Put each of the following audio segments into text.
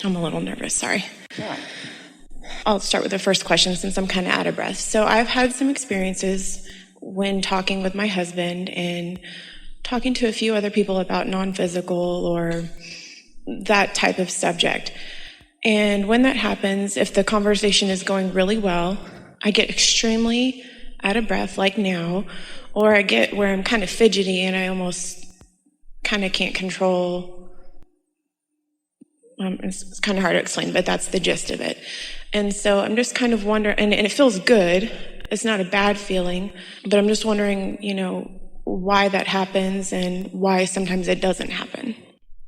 I'm a little nervous, sorry. Yeah. I'll start with the first question since I'm kind of out of breath. So I've had some experiences when talking with my husband and talking to a few other people about non-physical or that type of subject. And when that happens, if the conversation is going really well, I get extremely out of breath like now, or I get where I'm kind of fidgety and I almost kind of can't control. It's kind of hard to explain, but that's the gist of it. And so I'm just kind of wondering, and it feels good. It's not a bad feeling, but I'm just wondering, why that happens and why sometimes it doesn't happen.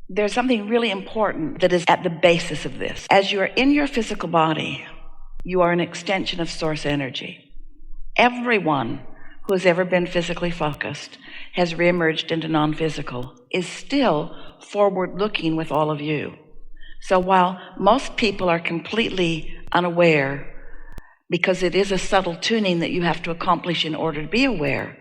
There's something really important that is at the basis of this. As you are in your physical body, you are an extension of source energy. Everyone who has ever been physically focused has reemerged into non-physical, is still forward-looking with all of you. So while most people are completely unaware, because it is a subtle tuning that you have to accomplish in order to be aware,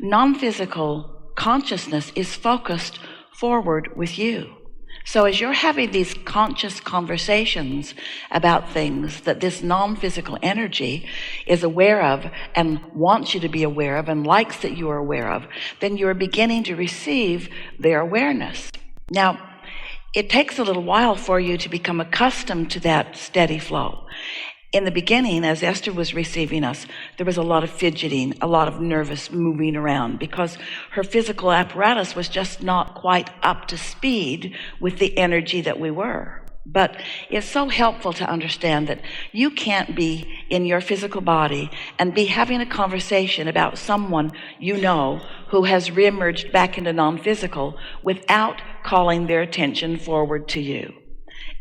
non-physical consciousness is focused forward with you. So as you're having these conscious conversations about things that this non-physical energy is aware of and wants you to be aware of and likes that you are aware of, then you're beginning to receive their awareness. Now, it takes a little while for you to become accustomed to that steady flow. In the beginning, as Esther was receiving us, there was a lot of fidgeting, a lot of nervous moving around because her physical apparatus was just not quite up to speed with the energy that we were. But it's so helpful to understand that you can't be in your physical body and be having a conversation about someone you know who has reemerged back into non-physical without calling their attention forward to you.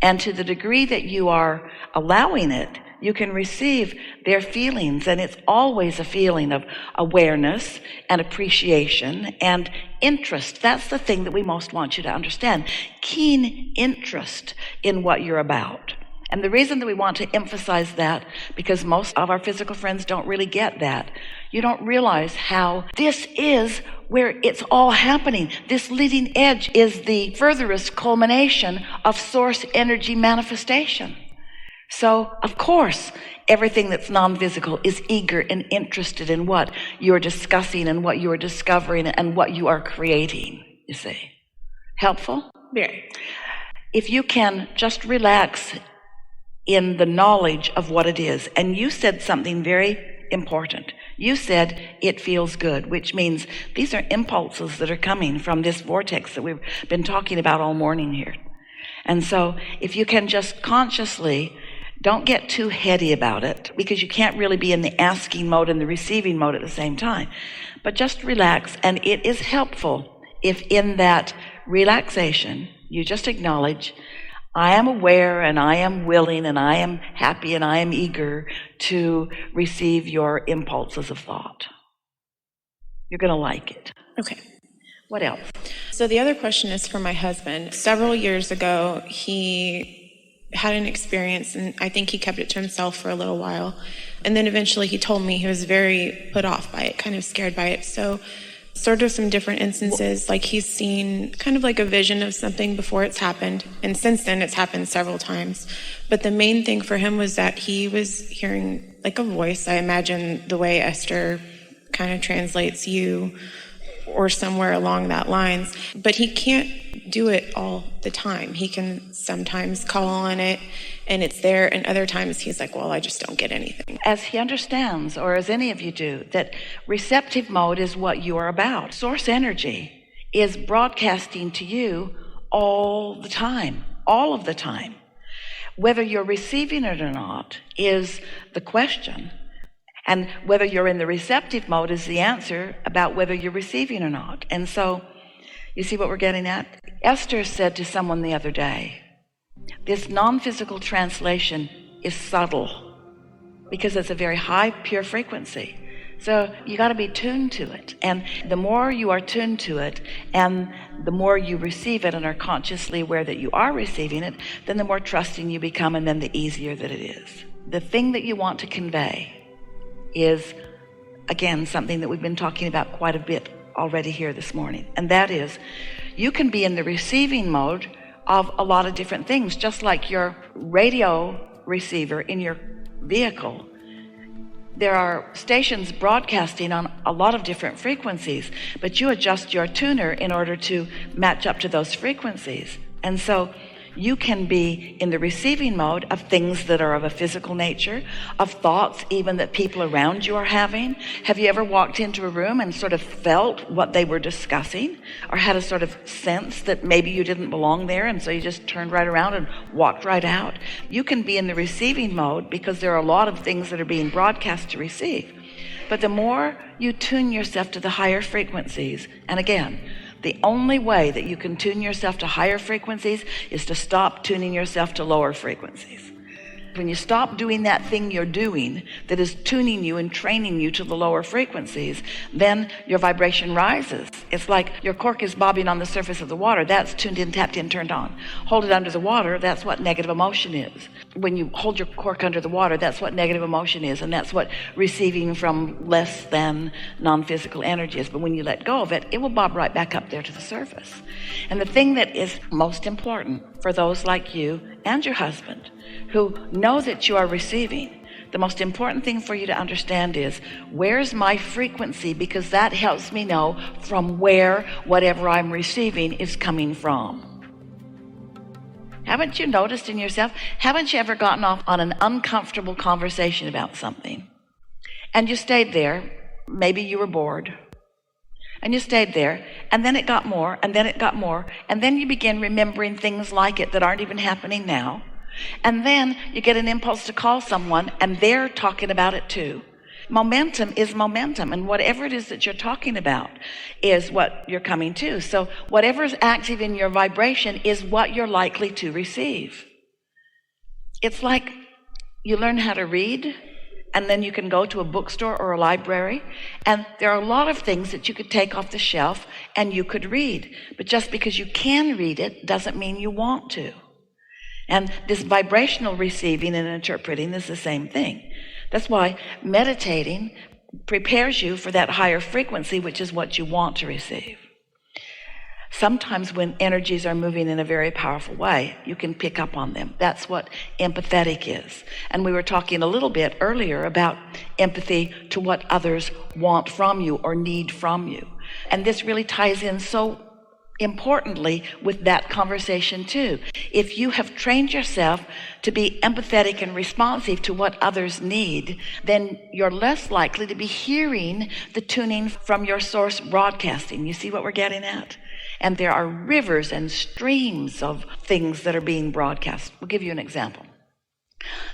And to the degree that you are allowing it, you can receive their feelings, and it's always a feeling of awareness and appreciation and interest. That's the thing that we most want you to understand. Keen interest in what you're about. And the reason that we want to emphasize that, because most of our physical friends don't really get that. You don't realize how this is where it's all happening. This leading edge is the furthest culmination of source energy manifestation. So, of course, everything that's non-physical is eager and interested in what you're discussing and what you're discovering and what you are creating, you see. Helpful? Very. If you can just relax in the knowledge of what it is. And you said something very important. You said it feels good, which means these are impulses that are coming from this vortex that we've been talking about all morning here. And so if you can just consciously, don't get too heady about it, because you can't really be in the asking mode and the receiving mode at the same time. But just relax, and it is helpful if in that relaxation you just acknowledge, I am aware and I am willing and I am happy and I am eager to receive your impulses of thought. You're going to like it. Okay. What else? So the other question is for my husband. Several years ago, he had an experience, and I think he kept it to himself for a little while. And then eventually he told me he was very put off by it, kind of scared by it. So sort of some different instances, like he's seen kind of like a vision of something before it's happened. And since then it's happened several times. But the main thing for him was that he was hearing like a voice. I imagine the way Esther kind of translates you, or somewhere along that lines. But he can't do it all the time. He can sometimes call on it and it's there, and other times he's like, well, I just don't get anything. As he understands, or as any of you do, that receptive mode is what you are about. Source energy is broadcasting to you all the time, all of the time. Whether you're receiving it or not is the question. And whether you're in the receptive mode is the answer about whether you're receiving or not. And so, you see what we're getting at? Esther said to someone the other day, this non-physical translation is subtle because it's a very high, pure frequency. So you got to be tuned to it. And the more you are tuned to it, and the more you receive it and are consciously aware that you are receiving it, then the more trusting you become, and then the easier that it is. The thing that you want to convey is, again, something that we've been talking about quite a bit already here this morning. And that is, you can be in the receiving mode of a lot of different things, just like your radio receiver in your vehicle. There are stations broadcasting on a lot of different frequencies, but you adjust your tuner in order to match up to those frequencies. And so you can be in the receiving mode of things that are of a physical nature, of thoughts even that people around you are having. Have you ever walked into a room and sort of felt what they were discussing, or had a sort of sense that maybe you didn't belong there, and so you just turned right around and walked right out? You can be in the receiving mode because there are a lot of things that are being broadcast to receive. But the more you tune yourself to the higher frequencies, and again, the only way that you can tune yourself to higher frequencies is to stop tuning yourself to lower frequencies. When you stop doing that thing you're doing that is tuning you and training you to the lower frequencies, then your vibration rises. It's like your cork is bobbing on the surface of the water. That's tuned in, tapped in, turned on. Hold it under the water. That's what negative emotion is. When you hold your cork under the water, that's what negative emotion is, and that's what receiving from less than non-physical energy is. But when you let go of it, it will bob right back up there to the surface. And the thing that is most important for those like you and your husband who know that you are receiving, the most important thing for you to understand is, where's my frequency? Because that helps me know from where whatever I'm receiving is coming from. Haven't you noticed in yourself, haven't you ever gotten off on an uncomfortable conversation about something and you stayed there? Maybe you were bored and you stayed there, and then it got more, and then it got more, and then you begin remembering things like it that aren't even happening now. And then you get an impulse to call someone and they're talking about it too. Momentum is momentum, and whatever it is that you're talking about is what you're coming to. So whatever is active in your vibration is what you're likely to receive. It's like you learn how to read, and then you can go to a bookstore or a library, and there are a lot of things that you could take off the shelf and you could read. But just because you can read it doesn't mean you want to. And this vibrational receiving and interpreting is the same thing. That's why meditating prepares you for that higher frequency, which is what you want to receive. Sometimes when energies are moving in a very powerful way, you can pick up on them. That's what empathetic is. And we were talking a little bit earlier about empathy to what others want from you or need from you. And this really ties in so importantly with that conversation too. If you have trained yourself to be empathetic and responsive to what others need, then you're less likely to be hearing the tuning from your source broadcasting. You see what we're getting at? And there are rivers and streams of things that are being broadcast. We'll give you an example.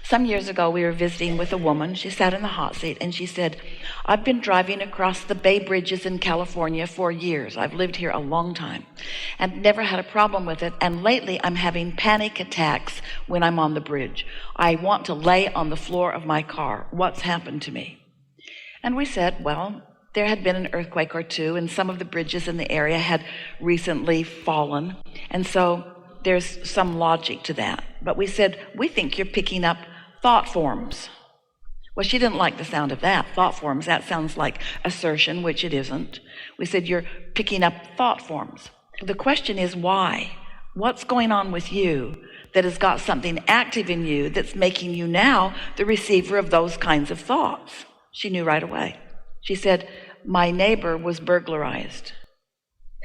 Some years ago, we were visiting with a woman. She sat in the hot seat and she said, I've been driving across the Bay Bridges in California for years. I've lived here a long time and never had a problem with it. And lately I'm having panic attacks when I'm on the bridge. I want to lay on the floor of my car. What's happened to me? And we said, well, there had been an earthquake or two, and some of the bridges in the area had recently fallen. And so there's some logic to that. But we said, we think you're picking up thought forms. Well, she didn't like the sound of that. Thought forms, that sounds like assertion, which it isn't. We said, you're picking up thought forms. The question is why? What's going on with you that has got something active in you that's making you now the receiver of those kinds of thoughts? She knew right away. She said, my neighbor was burglarized.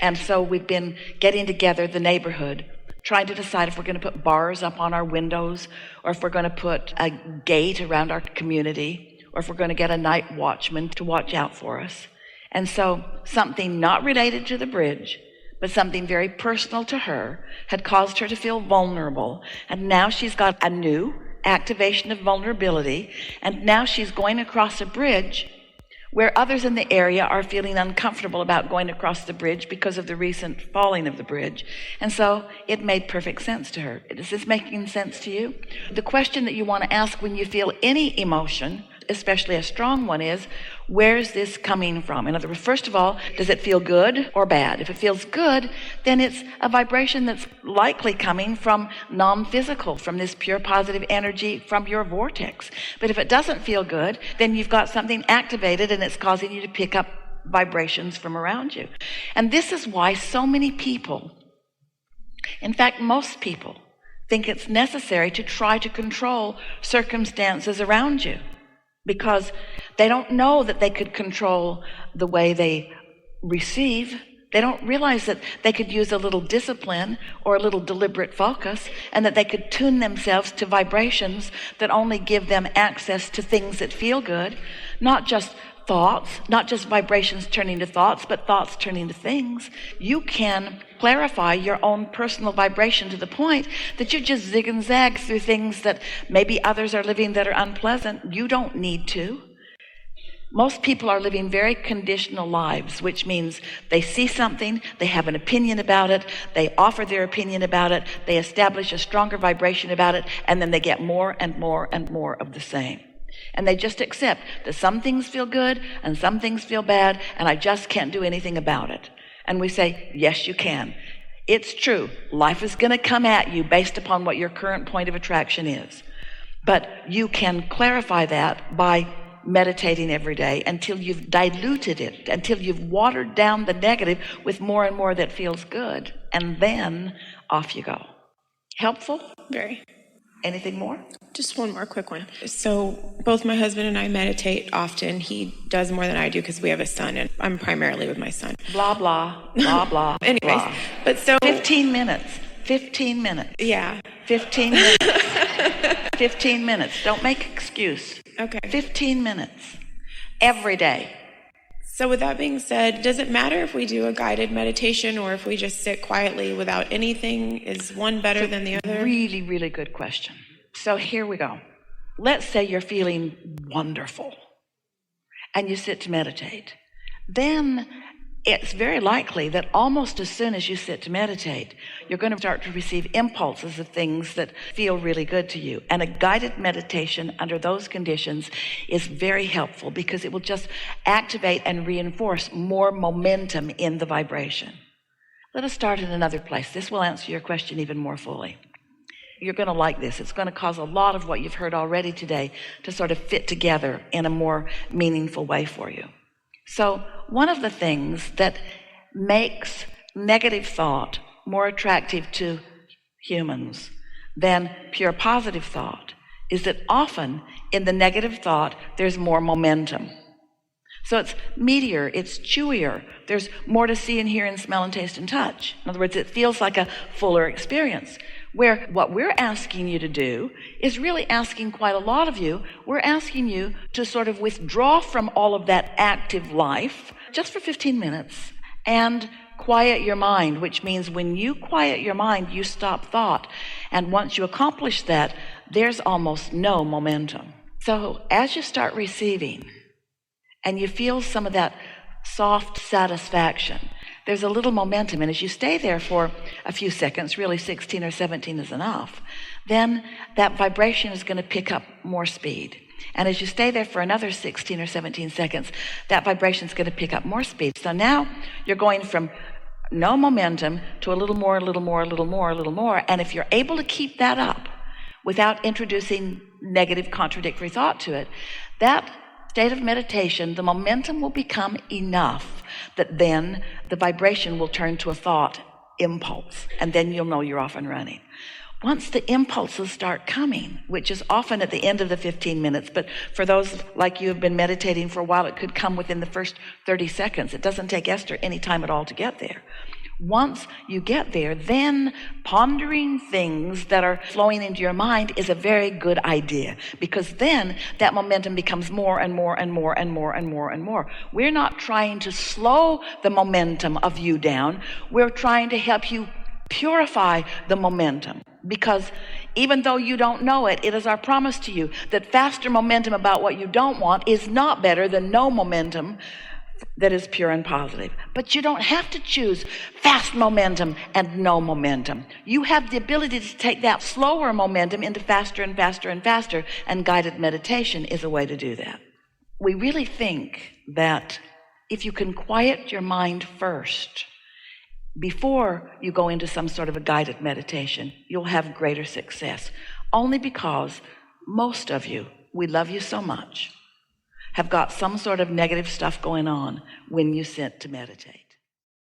And so we've been getting together, the neighborhood, trying to decide if we're going to put bars up on our windows, or if we're going to put a gate around our community, or if we're going to get a night watchman to watch out for us. And so something not related to the bridge, but something very personal to her, had caused her to feel vulnerable. And now she's got a new activation of vulnerability. And now she's going across a bridge where others in the area are feeling uncomfortable about going across the bridge because of the recent falling of the bridge. And so it made perfect sense to her. Is this making sense to you? The question that you want to ask when you feel any emotion, especially a strong one, is, where's this coming from? In other words, first of all, does it feel good or bad? If it feels good, then it's a vibration that's likely coming from non-physical, from this pure positive energy from your vortex. But if it doesn't feel good, then you've got something activated and it's causing you to pick up vibrations from around you. And this is why so many people In fact, most people think it's necessary to try to control circumstances around you because they don't know that they could control the way they receive. They don't realize that they could use a little discipline or a little deliberate focus, and that they could tune themselves to vibrations that only give them access to things that feel good, not just thoughts, not just vibrations turning to thoughts, but thoughts turning to things. You can clarify your own personal vibration to the point that you just zig and zag through things that maybe others are living that are unpleasant. You don't need to. Most people are living very conditional lives, which means they see something, they have an opinion about it, they offer their opinion about it, they establish a stronger vibration about it, and then they get more and more and more of the same. And they just accept that some things feel good and some things feel bad, and I just can't do anything about it. And we say, yes, you can. It's true. Life is going to come at you based upon what your current point of attraction is. But you can clarify that by meditating every day until you've diluted it, until you've watered down the negative with more and more that feels good. And then off you go. Helpful? Very. Anything more? Just one more quick one. So both my husband and I meditate often. He does more than I do because we have a son, and I'm primarily with my son. Blah, blah, blah, blah. Anyways, blah. But so 15 minutes. 15 minutes. Yeah. 15 minutes. 15 minutes. Don't make excuse. Okay. 15 minutes. Every day. So with that being said, does it matter if we do a guided meditation or if we just sit quietly without anything? Is one better than the other? Really, really good question. So here we go. Let's say you're feeling wonderful and you sit to meditate. Then it's very likely that almost as soon as you sit to meditate, you're going to start to receive impulses of things that feel really good to you. And a guided meditation under those conditions is very helpful because it will just activate and reinforce more momentum in the vibration. Let us start in another place. This will answer your question even more fully. You're going to like this. It's going to cause a lot of what you've heard already today to sort of fit together in a more meaningful way for you. So one of the things that makes negative thought more attractive to humans than pure positive thought is that often in the negative thought, there's more momentum. So it's meatier, it's chewier, there's more to see and hear and smell and taste and touch. In other words, it feels like a fuller experience. Where what we're asking you to do is really asking quite a lot of you. We're asking you to sort of withdraw from all of that active life just for 15 minutes and quiet your mind, which means when you quiet your mind, you stop thought. And once you accomplish that, there's almost no momentum. So as you start receiving and you feel some of that soft satisfaction, there's a little momentum, and as you stay there for a few seconds, really 16 or 17 is enough, then that vibration is going to pick up more speed. And as you stay there for another 16 or 17 seconds, that vibration is going to pick up more speed. So now you're going from no momentum to a little more, a little more, a little more, a little more. And if you're able to keep that up without introducing negative contradictory thought to it, that state of meditation, the momentum will become enough that then the vibration will turn to a thought impulse, and then you'll know you're off and running. Once the impulses start coming, which is often at the end of the 15 minutes, but for those like you have been meditating for a while, it could come within the first 30 seconds. It doesn't take Esther any time at all to get there. Once you get there, then pondering things that are flowing into your mind is a very good idea, because then that momentum becomes more and more and more and more and more and more. We're not trying to slow the momentum of you down. We're trying to help you purify the momentum, because even though you don't know it, it is our promise to you that faster momentum about what you don't want is not better than no momentum that is pure and positive. But you don't have to choose fast momentum and no momentum. You have the ability to take that slower momentum into faster and faster and faster, and guided meditation is a way to do that. We really think that if you can quiet your mind first before you go into some sort of a guided meditation, you'll have greater success. Only because most of you, we love you so much, have got some sort of negative stuff going on when you sit to meditate.